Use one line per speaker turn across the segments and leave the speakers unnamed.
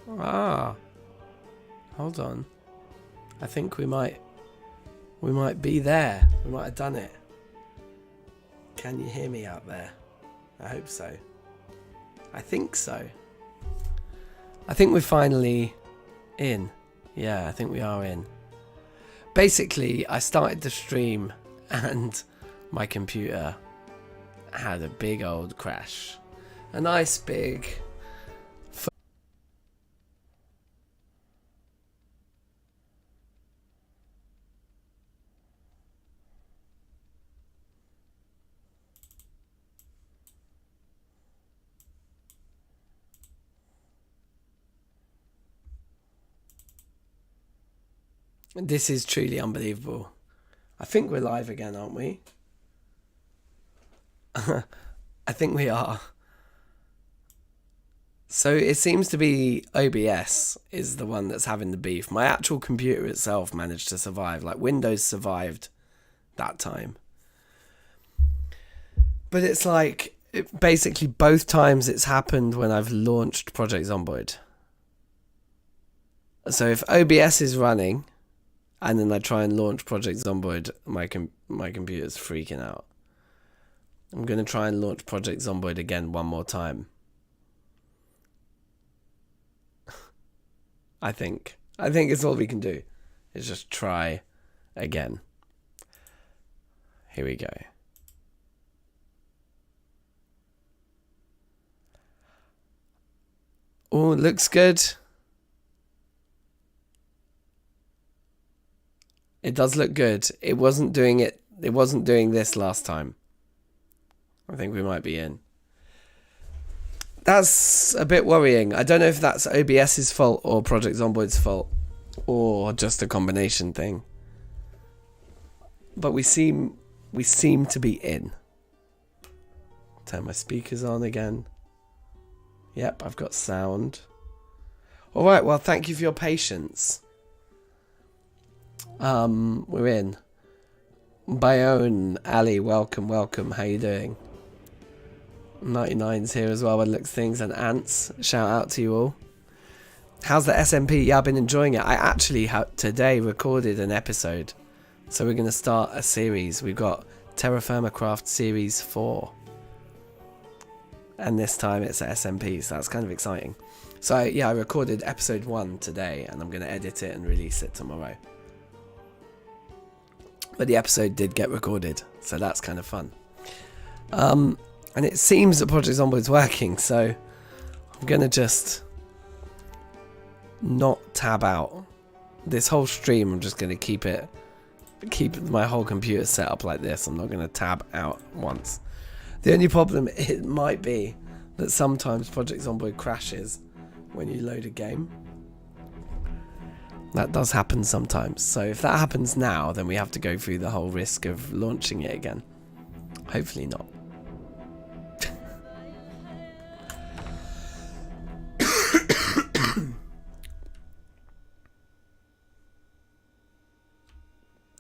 Ah. Hold on. I think we might be there. We might have done it. Can you hear me out there? I hope so. I think so. I think we're finally in. Yeah, I think we are in. Basically, I started the stream and my computer had a big old crash. A nice big... This is truly unbelievable. I think we're live again, aren't we? I think we are. So it seems to be OBS is the one that's having the beef. My actual computer itself managed to survive. Like Windows survived that time. But it's like, basically both times it's happened when I've launched Project Zomboid. So if OBS is running... and then I try and launch Project Zomboid, my computer's freaking out. I'm going to try and launch Project Zomboid again one more time. I think it's all we can do. Is just try again. Here we go. Oh, it looks good. It does look good. It wasn't doing this last time. I think we might be in. That's a bit worrying. I don't know if that's OBS's fault or Project Zomboid's fault or just a combination thing. But we seem to be in. Turn my speakers on again. Yep, I've got sound. All right, well, thank you for your patience. We're in. Bayonne, Ali, welcome. How you doing? 99's here as well by the looks of things, and Ants, shout out to you all. How's the SMP? Yeah, I've been enjoying it. I actually today recorded an episode, so we're going to start a series. We've got Terra Firma Craft Series 4, and this time it's at SMP, so that's kind of exciting. So yeah, I recorded episode 1 today, and I'm going to edit it and release it tomorrow. But the episode did get recorded, so that's kind of fun. And it seems that Project Zomboid's working, so I'm going to just not tab out. This whole stream, I'm just going to keep my whole computer set up like this. I'm not going to tab out once. The only problem, it might be that sometimes Project Zomboid crashes when you load a game. That does happen sometimes. So if that happens now, then we have to go through the whole risk of launching it again. Hopefully not.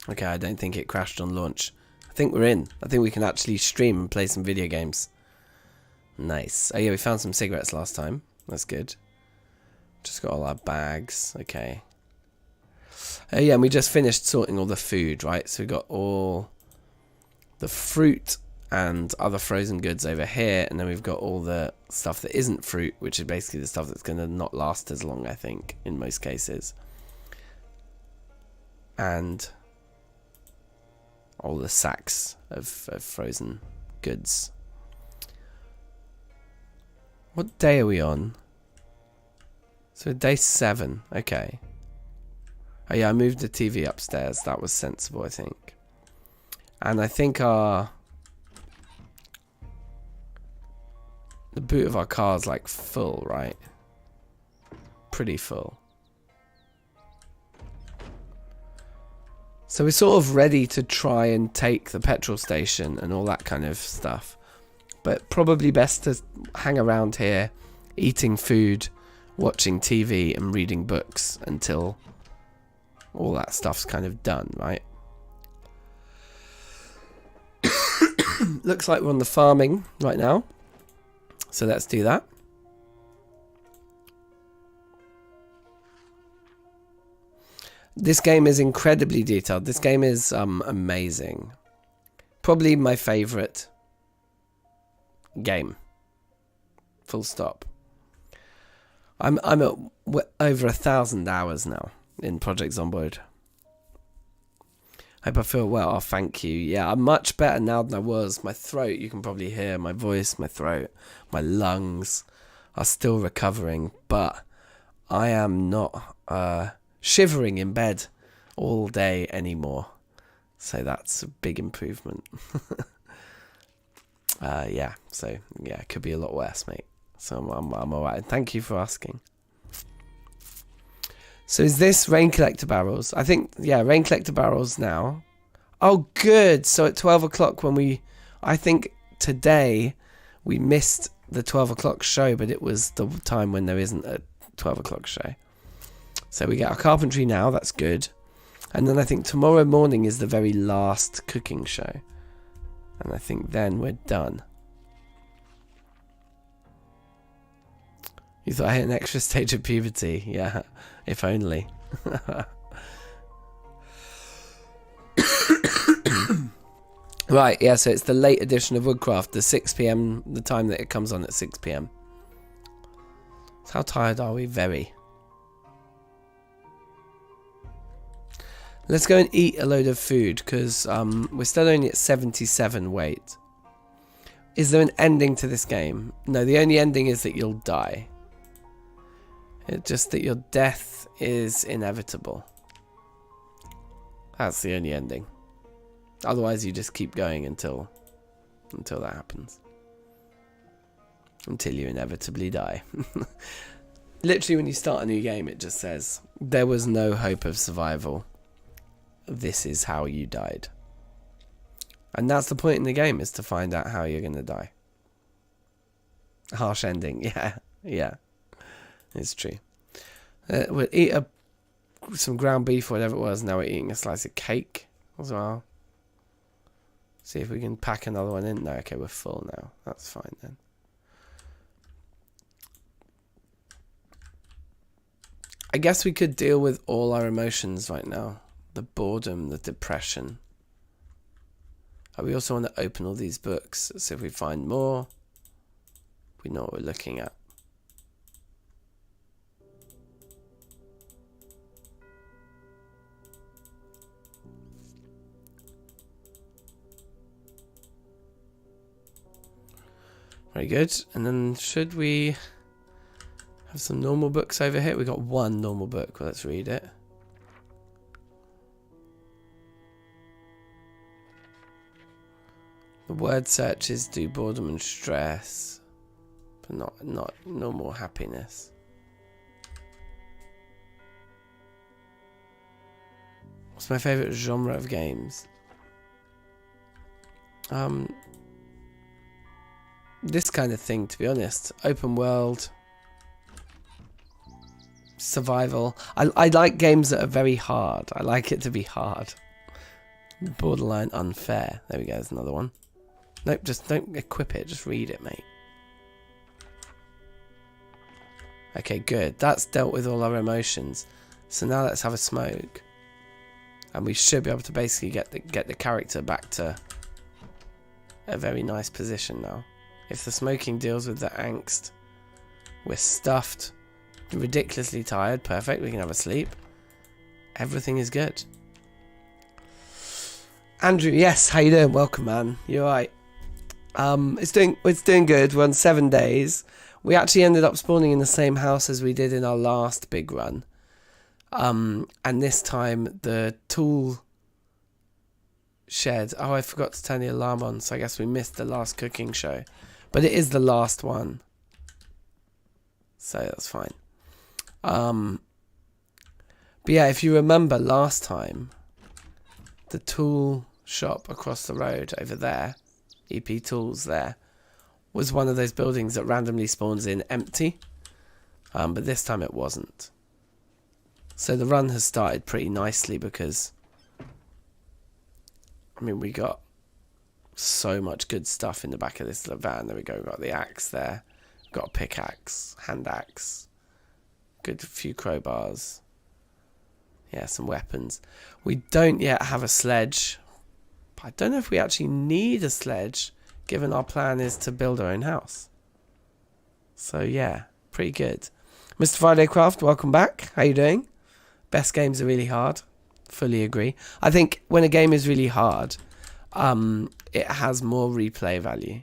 Okay, I don't think it crashed on launch. I think we're in. I think we can actually stream and play some video games. Nice. Oh yeah, we found some cigarettes last time. That's good. Just got all our bags. Okay. Oh yeah, and we just finished sorting all the food, right? So we got all the fruit and other frozen goods over here, and then we've got all the stuff that isn't fruit, which is basically the stuff that's going to not last as long, I think, in most cases. And all the sacks of frozen goods. What day are we on? So day 7, okay. Oh yeah, I moved the TV upstairs. That was sensible, I think. And I think the boot of our car's like full, right? Pretty full. So we're sort of ready to try and take the petrol station and all that kind of stuff. But probably best to hang around here, eating food, watching TV and reading books until all that stuff's kind of done, right? Looks like we're on the farming right now. So let's do that. This game is incredibly detailed. This game is amazing. Probably my favourite game. Full stop. I'm at over 1,000 hours now in Project Zomboid. Hope I feel well. Oh, thank you. Yeah, I'm much better now than I was. My throat, you can probably hear my voice, my throat, my lungs are still recovering, but I am not shivering in bed all day anymore. So that's a big improvement. Yeah, so yeah, it could be a lot worse, mate. So I'm alright. Thank you for asking. So is this rain collector barrels? I think, yeah, rain collector barrels now. Oh, good. So at 12 o'clock I think today we missed the 12 o'clock show, but it was the time when there isn't a 12 o'clock show. So we get our carpentry now. That's good. And then I think tomorrow morning is the very last cooking show. And I think then we're done. You thought I hit an extra stage of puberty? Yeah, if only. Right, yeah, so it's the late edition of Woodcraft, the 6 PM, the time that it comes on at 6 PM. So how tired are we? Very. Let's go and eat a load of food, because we're still only at 77 weight. Is there an ending to this game? No, the only ending is that you'll die. It's just that your death is inevitable. That's the only ending. Otherwise, you just keep going until that happens. Until you inevitably die. Literally, when you start a new game, it just says, there was no hope of survival. This is how you died. And that's the point in the game, is to find out how you're going to die. Harsh ending, yeah, yeah. It's true. We'll eat some ground beef or whatever it was. Now we're eating a slice of cake as well. See if we can pack another one in. No, okay, we're full now. That's fine then. I guess we could deal with all our emotions right now. The boredom, the depression. We also want to open all these books. See if we find more. We know what we're looking at. Very good. And then should we have some normal books over here? We got one normal book. Well, let's read it. The word searches do boredom and stress, but not normal happiness. What's my favourite genre of games? This kind of thing, to be honest. Open world. Survival. I like games that are very hard. I like it to be hard. Borderline unfair. There we go, there's another one. Nope, just don't equip it, just read it, mate. Okay, good. That's dealt with all our emotions. So now let's have a smoke. And we should be able to basically get the character back to a very nice position now. If the smoking deals with the angst, we're stuffed, ridiculously tired. Perfect, we can have a sleep. Everything is good. Andrew, yes, how you doing? Welcome, man. You alright? It's doing good. We're on 7 days. We actually ended up spawning in the same house as we did in our last big run. And this time the tool shed. Oh, I forgot to turn the alarm on, so I guess we missed the last cooking show. But it is the last one. So that's fine. But yeah, if you remember last time, the tool shop across the road over there, EP Tools there, was one of those buildings that randomly spawns in empty. But this time it wasn't. So the run has started pretty nicely because, I mean, we got so much good stuff in the back of this little van. There we go. We've got the axe there. We've got a pickaxe, hand axe, good few crowbars. Yeah, some weapons. We don't yet have a sledge. I don't know if we actually need a sledge, given our plan is to build our own house. So yeah, pretty good. Mr. Friday Craft, welcome back. How you doing? Best games are really hard. Fully agree. I think when a game is really hard, it has more replay value.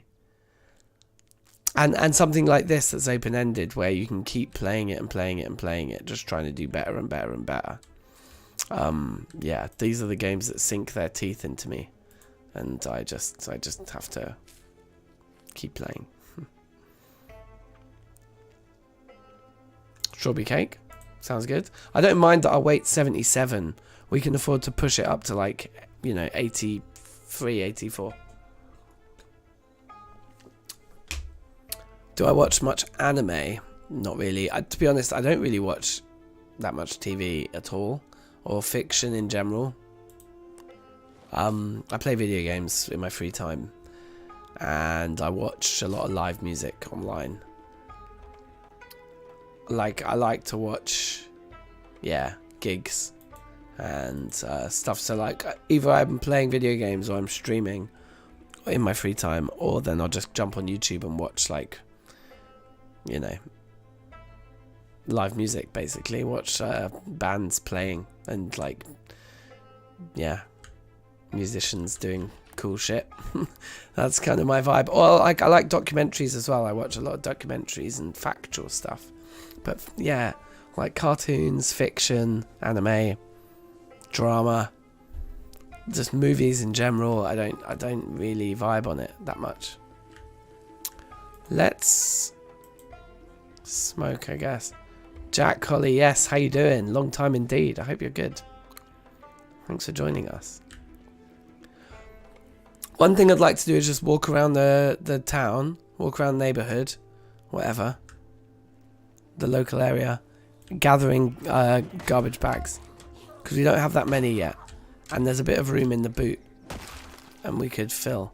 And something like this that's open-ended, where you can keep playing it and playing it and playing it, just trying to do better and better and better. Yeah, these are the games that sink their teeth into me, and I just have to keep playing. Strawberry cake, sounds good. I don't mind that our weight's 77. We can afford to push it up to, like, you know, 83, 84. Do I watch much anime? Not really. To be honest, I don't really watch that much TV at all, or fiction in general. I play video games in my free time, and I watch a lot of live music online. I like to watch, yeah, gigs and stuff. So like, either I'm playing video games or I'm streaming in my free time, or then I'll just jump on YouTube and watch, like, you know, live music, basically. Watch bands playing and, like, yeah, musicians doing cool shit. That's kind of my vibe. Or like, I like documentaries as well. I watch a lot of documentaries and factual stuff. But yeah, like cartoons, fiction, anime, drama, just movies in general. I don't really vibe on it that much. Let's smoke, I guess. Jack Holly, yes, how you doing? Long time indeed. I hope you're good. Thanks for joining us. One thing I'd like to do is just walk around the town, walk around the neighborhood, whatever, the local area, gathering garbage bags, because we don't have that many yet, and there's a bit of room in the boot, and we could fill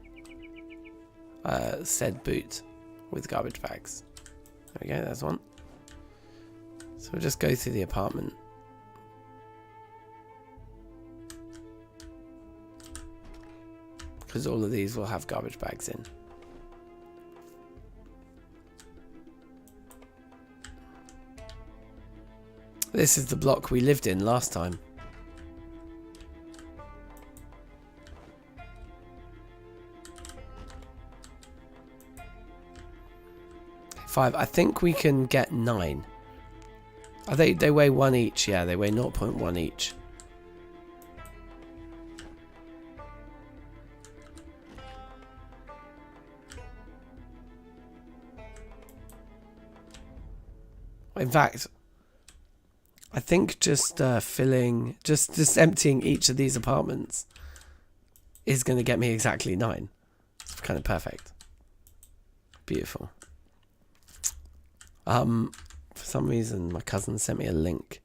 said boot with garbage bags. There we go, there's one. So we'll just go through the apartment. Because all of these will have garbage bags in. This is the block we lived in last time. Five. I think we can get 9. Are they weigh 1 each? Yeah, they weigh 0.1 each. In fact, I think just filling, just emptying each of these apartments is going to get me exactly 9. It's kind of perfect. Beautiful. For some reason, my cousin sent me a link.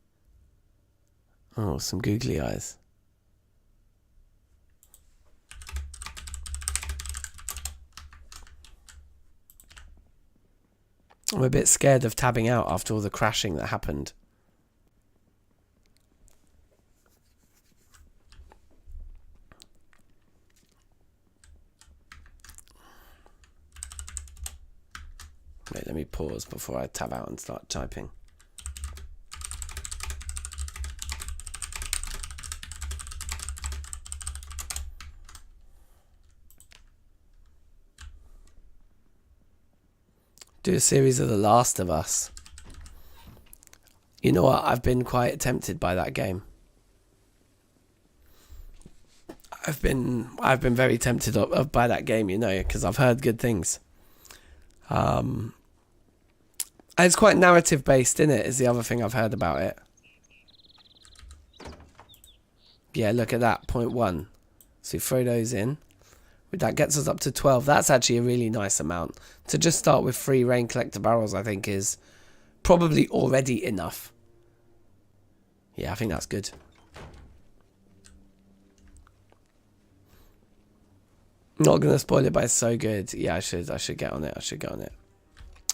Oh, some googly eyes. I'm a bit scared of tabbing out after all the crashing that happened. Wait, let me pause before I tab out and start typing. Do a series of The Last of Us. You know what? I've been quite tempted by that game. I've been very tempted by that game, you know, because I've heard good things. It's quite narrative based, isn't it? Is the other thing I've heard about it. Yeah, look at that, 0.1. So throw those in. That gets us up to 12. That's actually a really nice amount. To just start with 3 rain collector barrels, I think, is probably already enough. Yeah, I think that's good. Not gonna spoil it, but it's so good. Yeah, I should get on it.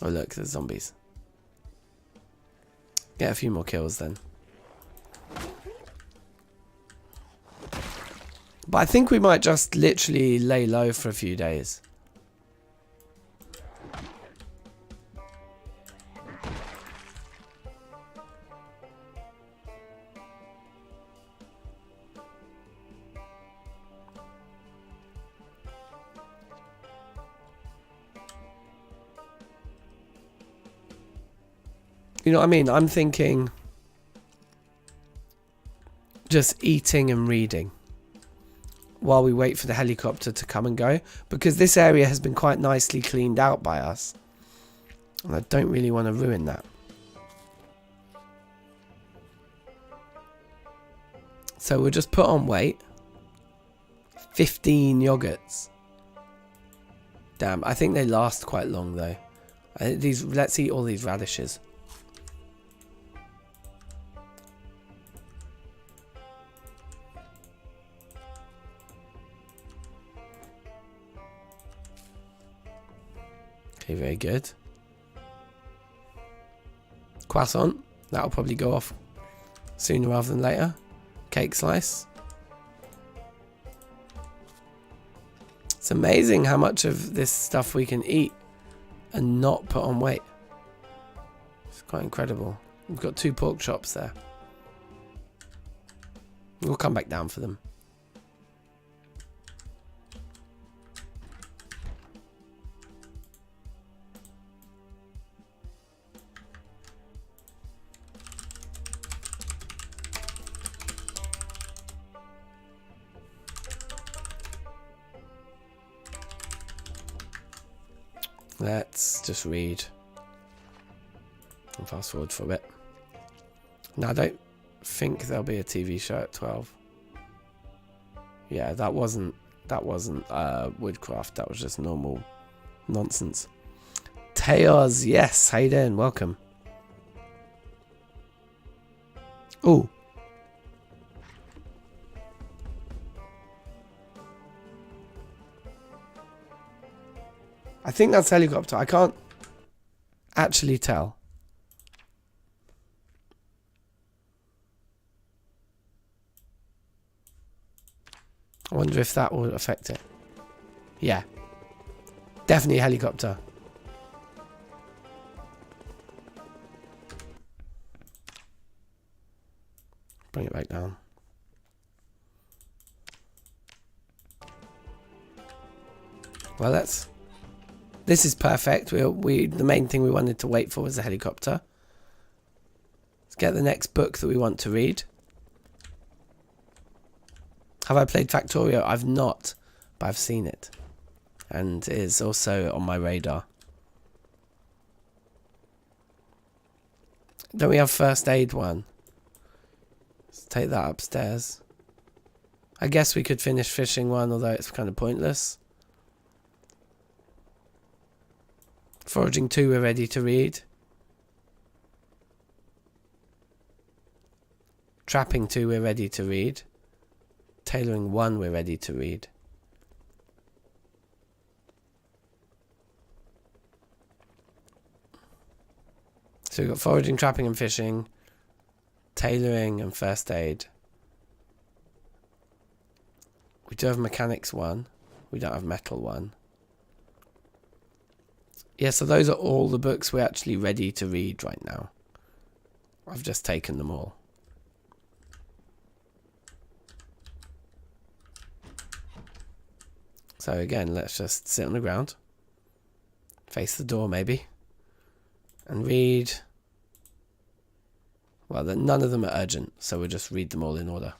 Oh look, there's zombies. Get a few more kills then. But I think we might just literally lay low for a few days. You know what I mean? I'm thinking just eating and reading while we wait for the helicopter to come and go, because this area has been quite nicely cleaned out by us and I don't really want to ruin that. So we'll just put on weight. 15 yogurts. Damn, I think they last quite long though. Let's eat all these radishes. Okay, very good. Croissant. That'll probably go off sooner rather than later. Cake slice. It's amazing how much of this stuff we can eat and not put on weight. It's quite incredible. We've got 2 pork chops there. We'll come back down for them. Let's just read and fast forward for a bit. Now, I don't think there'll be a TV show at 12. Yeah, that wasn't woodcraft. That was just normal nonsense. Teos, yes. How you doing? Welcome. Oh. I think that's helicopter. I can't actually tell. I wonder if that will affect it. Yeah. Definitely a helicopter. Bring it back down. Well, this is perfect. The main thing we wanted to wait for was the helicopter. Let's get the next book that we want to read. Have I played Factorio? I've not, but I've seen it. And it is also on my radar. Don't we have first aid one? Let's take that upstairs. I guess we could finish fishing one, although it's kind of pointless. Foraging 2 we're ready to read. Trapping 2 we're ready to read. Tailoring 1 we're ready to read. So we've got foraging, trapping and fishing, tailoring and first aid. We do have mechanics 1. We don't have metal 1. Yeah, so those are all the books we're actually ready to read right now. I've just taken them all. So again, let's just sit on the ground. Face the door maybe. And read. Well, none of them are urgent, so we'll just read them all in order.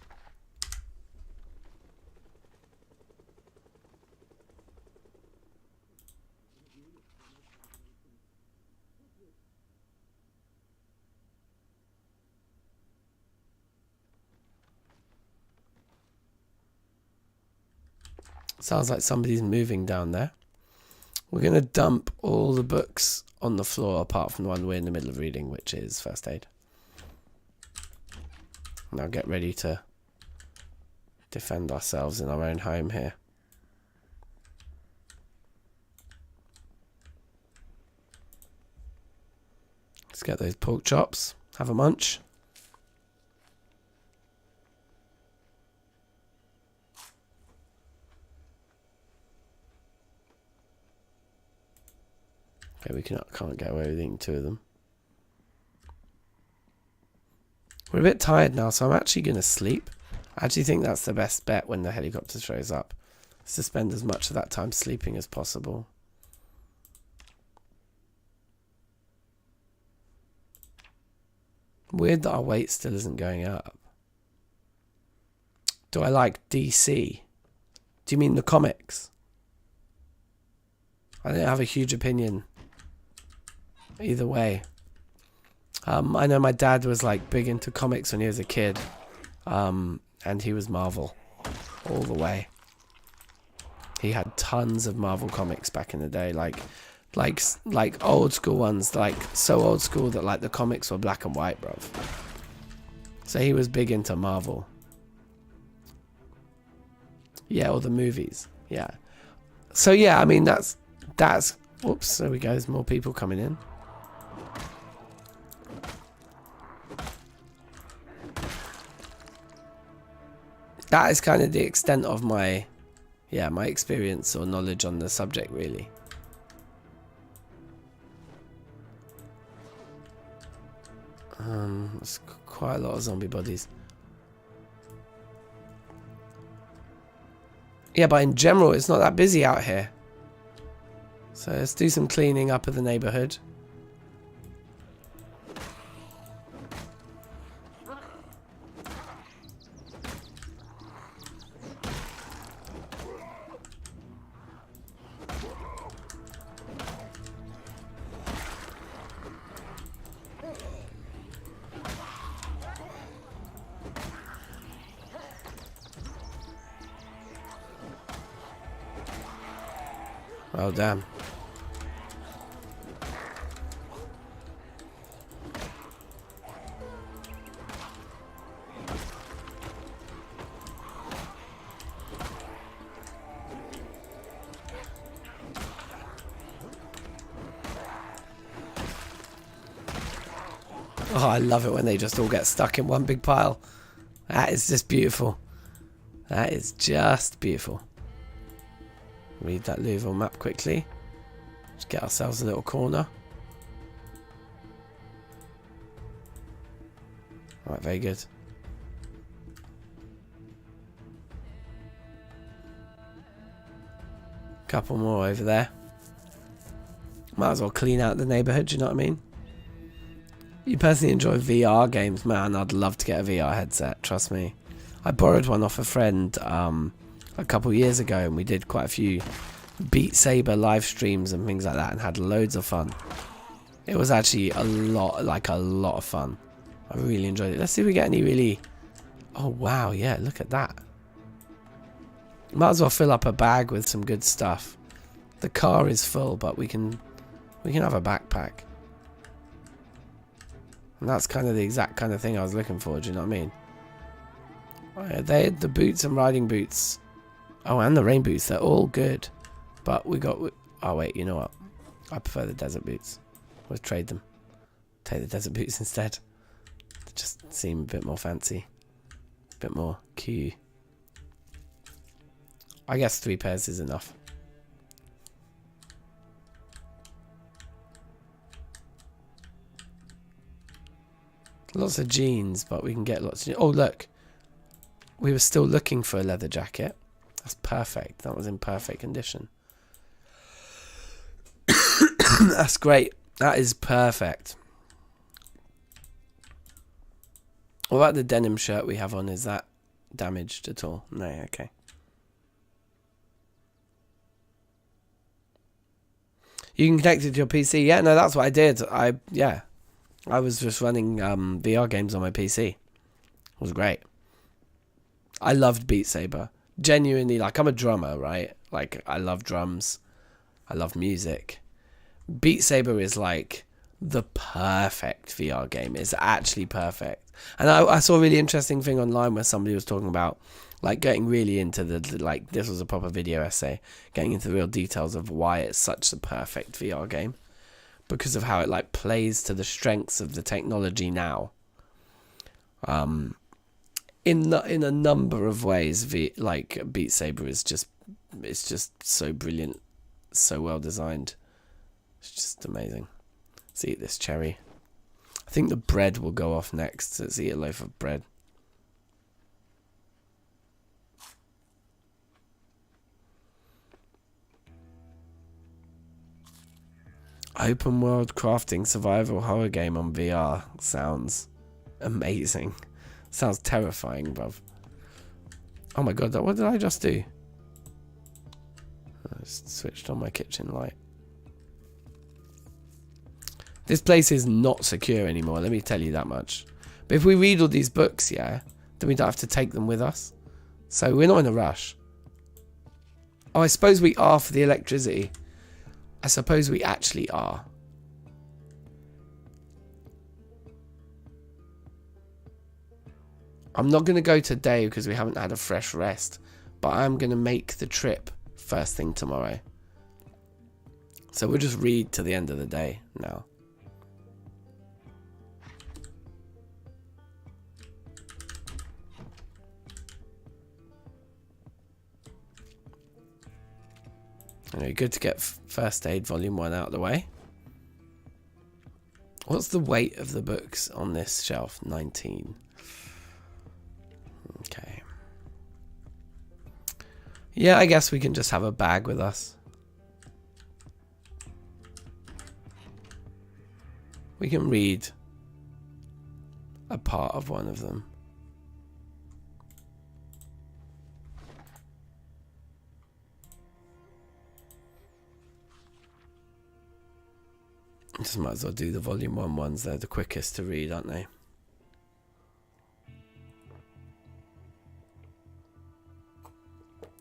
Sounds like somebody's moving down there. We're going to dump all the books on the floor apart from the one we're in the middle of reading, which is first aid. Now get ready to defend ourselves in our own home here. Let's get those pork chops. Have a munch. Okay, we can't get away with eating 2 of them. We're a bit tired now, so I'm actually going to sleep. I actually think that's the best bet when the helicopter shows up. Is to spend as much of that time sleeping as possible. Weird that our weight still isn't going up. Do I like DC? Do you mean the comics? I don't have a huge opinion either way. I know my dad was like big into comics when he was a kid, and he was Marvel all the way. He had tons of Marvel comics back in the day, like old school ones, like so old school that like the comics were black and white, bruv. So he was big into Marvel. Yeah, or the movies. Yeah. So yeah, I mean that's. Whoops, there we go. There's more people coming in. That is kind of the extent of my experience or knowledge on the subject, really. There's quite a lot of zombie bodies. Yeah, but in general, it's not that busy out here. So let's do some cleaning up of the neighborhood. Oh, damn. Oh, I love it when they just all get stuck in one big pile. That is just beautiful. That is just beautiful. Read that Louisville map quickly. Just get ourselves a little corner. Alright, very good. Couple more over there. Might as well clean out the neighborhood, do you know what I mean? You personally enjoy VR games? Man, I'd love to get a VR headset, trust me. I borrowed one off a friend a couple years ago, and we did quite a few Beat Saber live streams and things like that, and had loads of fun. It was actually a lot of fun. I really enjoyed it. Let's see if we get any really... Oh wow, yeah, look at that. Might as well fill up a bag with some good stuff. The car is full, but we can have a backpack. And that's kind of the exact kind of thing I was looking for, do you know what I mean? Oh, yeah, the boots and riding boots. Oh, and the rain boots, they're all good. But we got... Oh, wait, you know what? I prefer the desert boots. We'll trade them. Take the desert boots instead. They just seem a bit more fancy. A bit more cute. I guess 3 pairs is enough. Lots of jeans, but we can get lots of... Oh, look. We were still looking for a leather jacket. That's perfect. That was in perfect condition. That's great. That is perfect. What about the denim shirt we have on? Is that damaged at all? No, okay. You can connect it to your PC. Yeah, no, that's what I did. I was just running VR games on my PC. It was great. I loved Beat Saber. Genuinely, like, I'm a drummer, right? Like, I love drums. I love music. Beat Saber is like the perfect VR game. It's actually perfect. And I saw a really interesting thing online where somebody was talking about like getting really into the like, this was a proper video essay, getting into the real details of why it's such a perfect VR game, because of how it like plays to the strengths of the technology now. In a number of ways, like Beat Saber is just, it's just so brilliant, so well designed. It's just amazing. Let's eat this cherry. I think the bread will go off next. Let's eat a loaf of bread. Open world crafting survival horror game on VR. Sounds amazing. Sounds terrifying, bruv. Oh my god, what did I just do? I just switched on my kitchen light. This place is not secure anymore, let me tell you that much. But if we read all these books, yeah, then we don't have to take them with us. So we're not in a rush. Oh, I suppose we are for the electricity. I suppose we actually are. I'm not going to go today because we haven't had a fresh rest. But I'm going to make the trip first thing tomorrow. So we'll just read to the end of the day now. Anyway, good to get First Aid Volume 1 out of the way. What's the weight of the books on this shelf? 19. Okay. Yeah, I guess we can just have a bag with us. We can read a part of one of them. Just might as well do the volume 1 ones. They're the quickest to read, aren't they?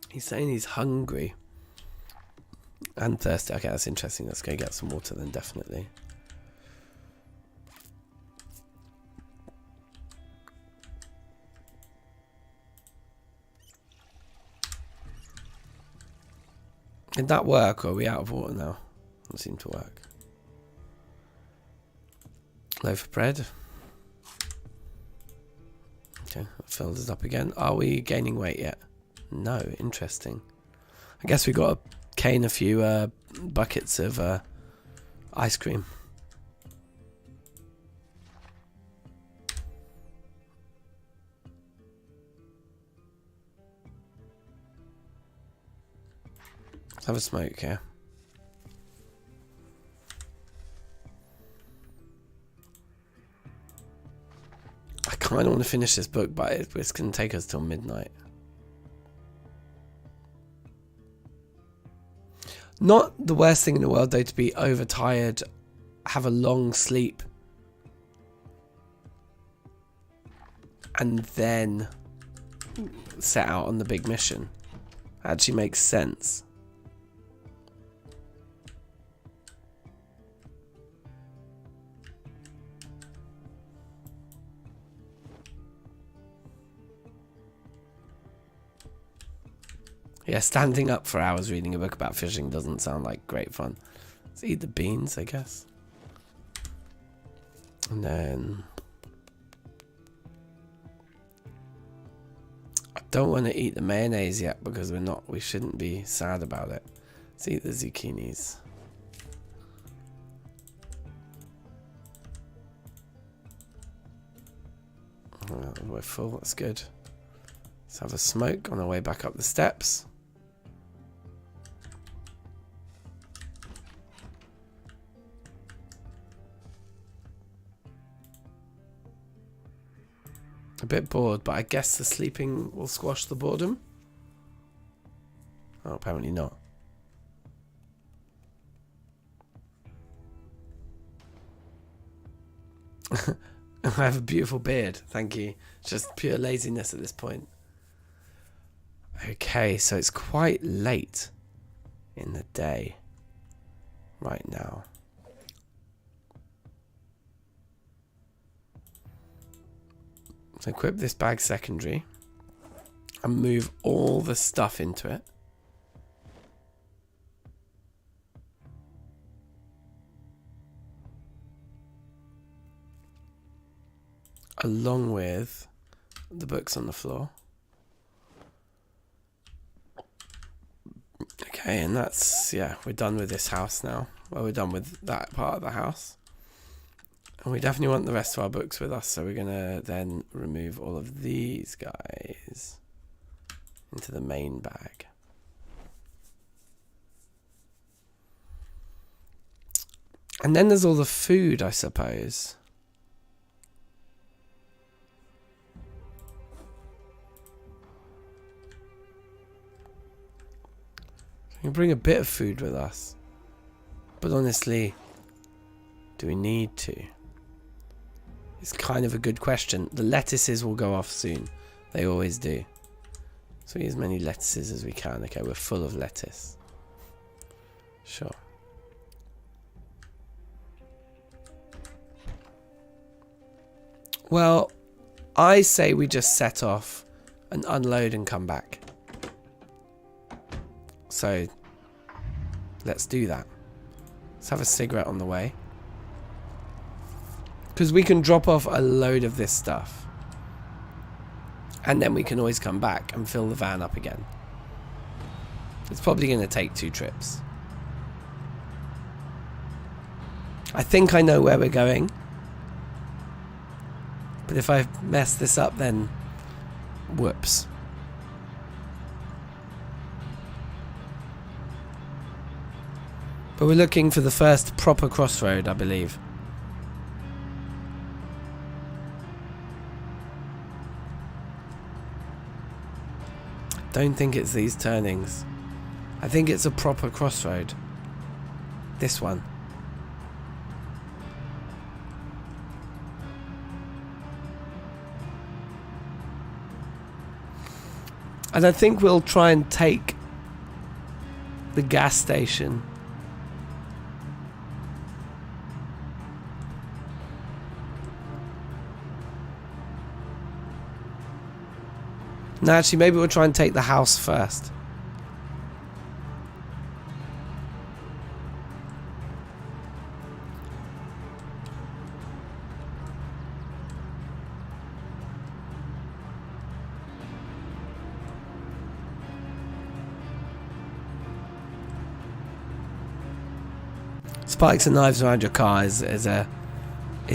He's saying he's hungry and thirsty. Okay, that's interesting. Let's go get some water then, definitely. Did that work, or are we out of water now? Doesn't seem to work. Loaf of bread. Okay, that filled us up again. Are we gaining weight yet? No, interesting. I guess we got to cane a few buckets of ice cream. Let's have a smoke here. I kind of want to finish this book, but it's going to take us till midnight. Not the worst thing in the world, though, to be overtired, have a long sleep, and then set out on the big mission. Actually makes sense. Yeah, standing up for hours reading a book about fishing doesn't sound like great fun. Let's eat the beans, I guess. And then... I don't want to eat the mayonnaise yet because we shouldn't be sad about it. Let's eat the zucchinis. Oh, we're full, that's good. Let's have a smoke on our way back up the steps. A bit bored, but I guess the sleeping will squash the boredom. Oh, apparently not. I have a beautiful beard, thank you. Just pure laziness at this point. Okay, so it's quite late in the day right now. So equip this bag secondary and move all the stuff into it. Along with the books on the floor. Okay, and that's, yeah, we're done with this house now. well, we're done with that part of the house. And we definitely want the rest of our books with us, so we're going to then remove all of these guys into the main bag. And then there's all the food, I suppose. We can bring a bit of food with us. But honestly, do we need to? It's kind of a good question. The lettuces will go off soon. They always do. So we use as many lettuces as we can. Okay, we're full of lettuce. Sure. Well, I say we just set off and unload and come back. So, let's do that. Let's have a cigarette on the way. Because we can drop off a load of this stuff. And then we can always come back and fill the van up again. It's probably going to take 2 trips. I think I know where we're going. But if I mess this up, then whoops. But we're looking for the first proper crossroad, I believe. Don't think it's these turnings. I think it's a proper crossroad. This one. And I think we'll try and take the gas station. No, actually, maybe we'll try and take the house first. Spikes and knives around your car is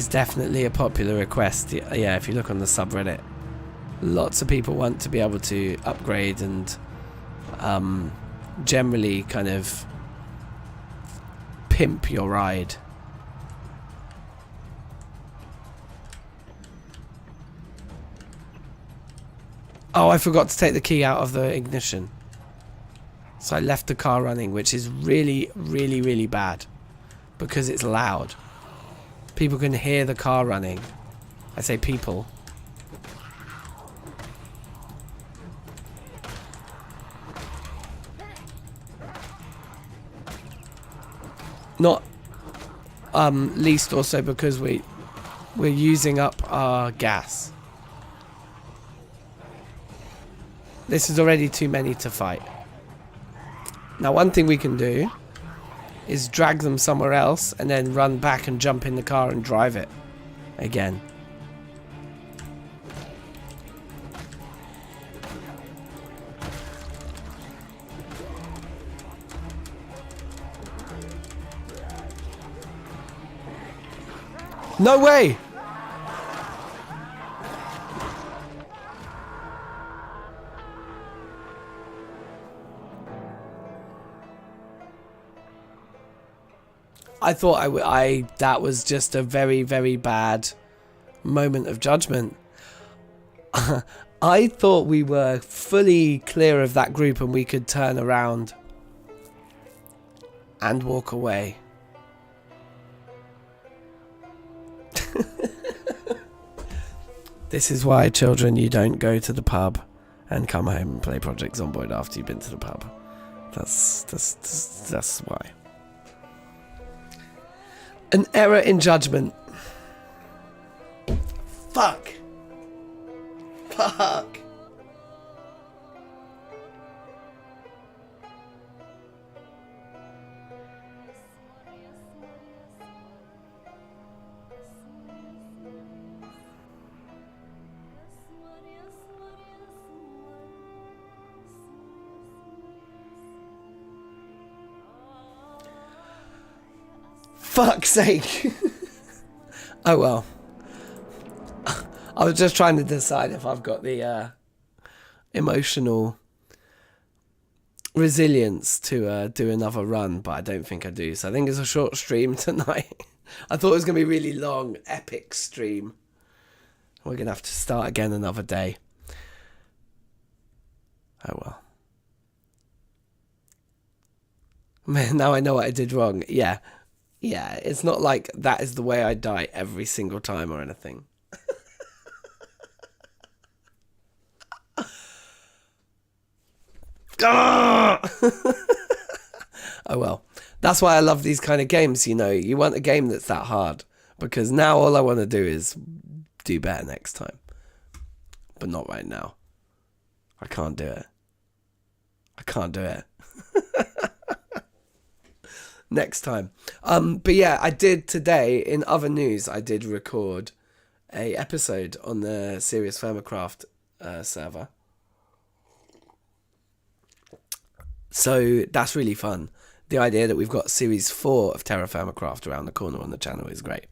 definitely a popular request. Yeah, if you look on the subreddit. Lots of people want to be able to upgrade and generally kind of pimp your ride. Oh, I forgot to take the key out of the ignition. So I left the car running, which is really, really, really bad because it's loud. People can hear the car running. I say people. Not least also because we're using up our gas. This is already too many to fight. Now one thing we can do is drag them somewhere else and then run back and jump in the car and drive it again. No way! I thought that was just a very, very bad moment of judgment. I thought we were fully clear of that group and we could turn around and walk away. This is why, children, you don't go to the pub and come home and play Project Zomboid after you've been to the pub. That's why. An error in judgment. Fuck. Fuck. fuck's sake. Oh well. I was just trying to decide if I've got the emotional resilience to do another run, but I don't think I do. So I think it's a short stream tonight. I thought it was going to be really long, epic stream. We're going to have to start again another day. Oh well. Man, now I know what I did wrong. Yeah. Yeah, it's not like that is the way I die every single time or anything. Oh well. That's why I love these kind of games, you know. You want a game that's that hard. Because now all I want to do is do better next time. But not right now. I can't do it. I can't do it. Next time. But yeah, I did today, in other news, I did record a episode on the Serious Thermocraft server. So that's really fun. The idea that we've got Series 4 of Terra Thermocraft around the corner on the channel is great.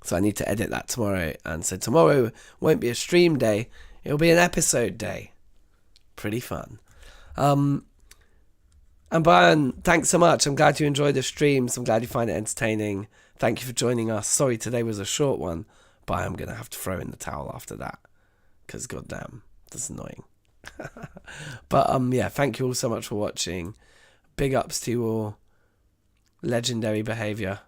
So I need to edit that tomorrow. And so tomorrow won't be a stream day. It'll be an episode day. Pretty fun. And Brian, thanks so much. I'm glad you enjoyed the streams. I'm glad you find it entertaining. Thank you for joining us. Sorry today was a short one, but I'm going to have to throw in the towel after that. Because goddamn, that's annoying. But yeah, thank you all so much for watching. Big ups to you all. Legendary behaviour.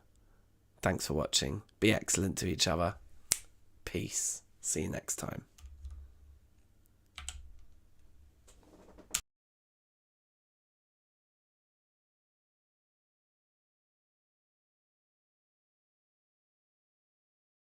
Thanks for watching. Be excellent to each other. Peace. See you next time.